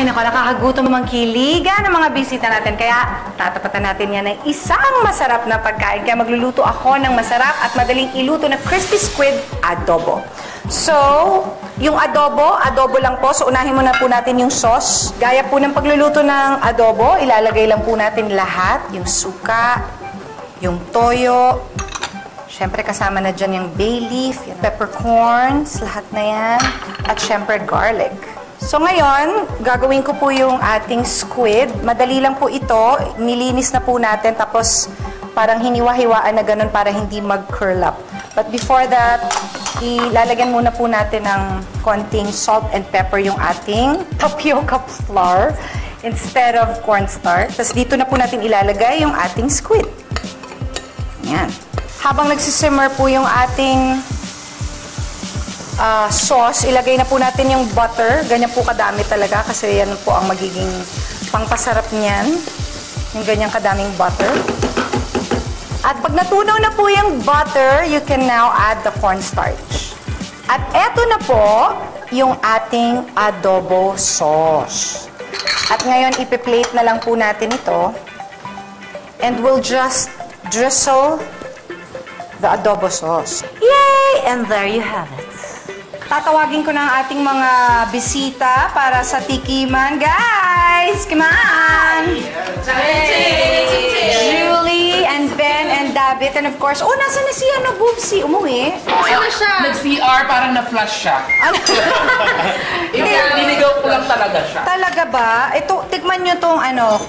nako, nakakagutom magkiliga ng mga bisita natin. Kaya tatapatan natin yan ng isang masarap na pagkain. Kaya magluluto ako ng masarap at madaling iluto na crispy squid adobo. So, yung adobo lang po. So, unahin muna po natin yung sauce. Gaya po ng pagluluto ng adobo, ilalagay lang po natin lahat. Yung suka, yung toyo. Siyempre, kasama na dyan yung bay leaf, yung peppercorns, lahat na yan. At siyempre, garlic. So ngayon, gagawin ko po yung ating squid. Madali lang po ito. Nilinis na po natin. Tapos parang hiniwa-hiwaan na ganun para hindi mag-curl up. But before that, ilalagyan muna po natin ng konting salt and pepper yung ating tapioca flour instead of cornstarch. Tapos dito na po natin ilalagay yung ating squid. Yan. Habang nagsisimmer po yung ating sauce, ilagay na po natin yung butter. Ganyan po kadami talaga kasi yan po ang magiging pangpasarap niyan. Yung ganyang kadaming butter. At pag natunaw na po yung butter, you can now add the cornstarch. At eto na po yung ating adobo sauce. At ngayon, ipi-plate na lang po natin ito. And we'll just drizzle the adobo sauce. Yay! And there you have it. Tatawagin ko na ang ating mga bisita para sa tikiman. Guys, come on! Julie and Ben and David and of course, nasa na si Boobsy? Umuwi? Nasa na siya? Nag-CR, parang na-flush siya. Niligaw ko lang talaga siya. Talaga ba? Ito, tikman nyo tong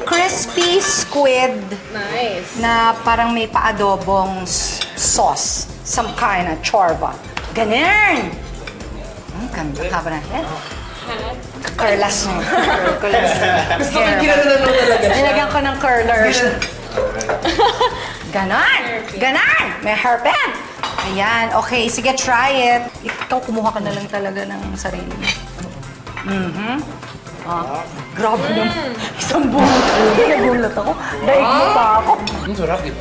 crispy squid. Nice. Na parang may paadobong sauce. Some kind of chorba. Ganun! Ganda ka ba natin? Curlas mo. Gusto ko ginaganon talaga siya. Nilagyan ko ng curlers. Ganon! Ganon! May hairpin! Ayan. Okay, sige, try it. Ikaw, kumuha ka na lang talaga ng sarili mo. Grabe naman. Isang buhat. Nagulat ako. Daig mo pa ako. Sarap yun.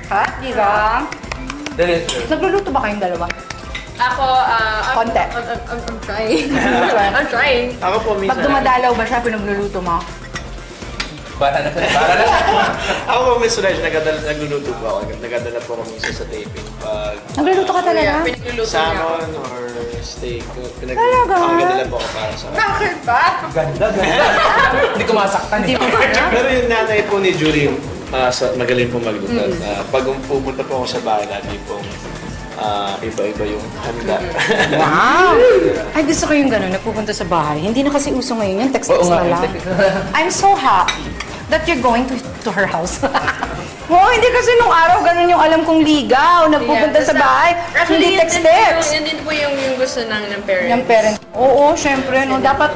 Ha? Diba? Delicious. Nagluluto ba kayong dalawa? Ako, Konti. I'm trying. I'm trying. Ako po minsan. Pag dumadalaw ba siya, pinagluluto mo? Para na. Ako po minsan nagluluto po ako. Nagadala po ako minsan sa taping. Pag Nagluluto ka talaga? Pinagluluto niya ako. salmon or steak. Talaga? Nagadala po ako para sa... Bakit ba? Ganda. Hindi ko masaktan eh. Pero yung nanay po ni Julie, magaling po magluto. Pag pupunta po ako sa bahay, lagi pong iba-iba yung handa. Wow! Ay, gusto ko yung gano'n, nagpupunta sa bahay. Hindi na kasi uso ngayon yan, text-text na lang. I'm so happy that you're going to her house. Hindi kasi nung araw, gano'n yung alam kong ligaw. Nagpupunta sa bahay, hindi text-text. Yun din po yung gusto ng parents. Yung parents. Oo, syempre, no, dapat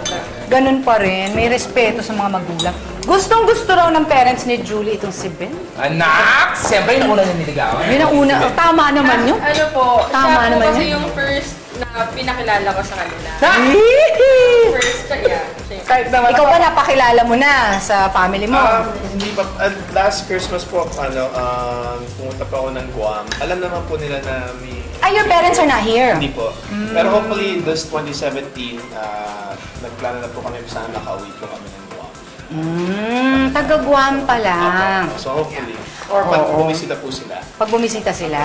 ganun pa rin. May respeto sa mga magulang. Gustong-gusto raw ng parents ni Julie itong si Ben. Anak! Siyempre, yung una niya niligawan. Yun ang una. Tama naman yun. Ano po, Tama siya po naman kasi yun. yung first na pinakilala ko sa kanila. First, yeah. Kahit naman Ikaw ba napakilala mo na sa family mo? Hindi pa. Last Christmas po, pumunta pa ako ng Guam. Alam naman po nila na may... Your parents are not here. Hindi po. Pero hopefully, this 2017, nagplano na po kami sana nakauwi po kami ng Guam. Taga-Guam pa lang. So hopefully. Or pag bumisita po sila. Pag bumisita sila.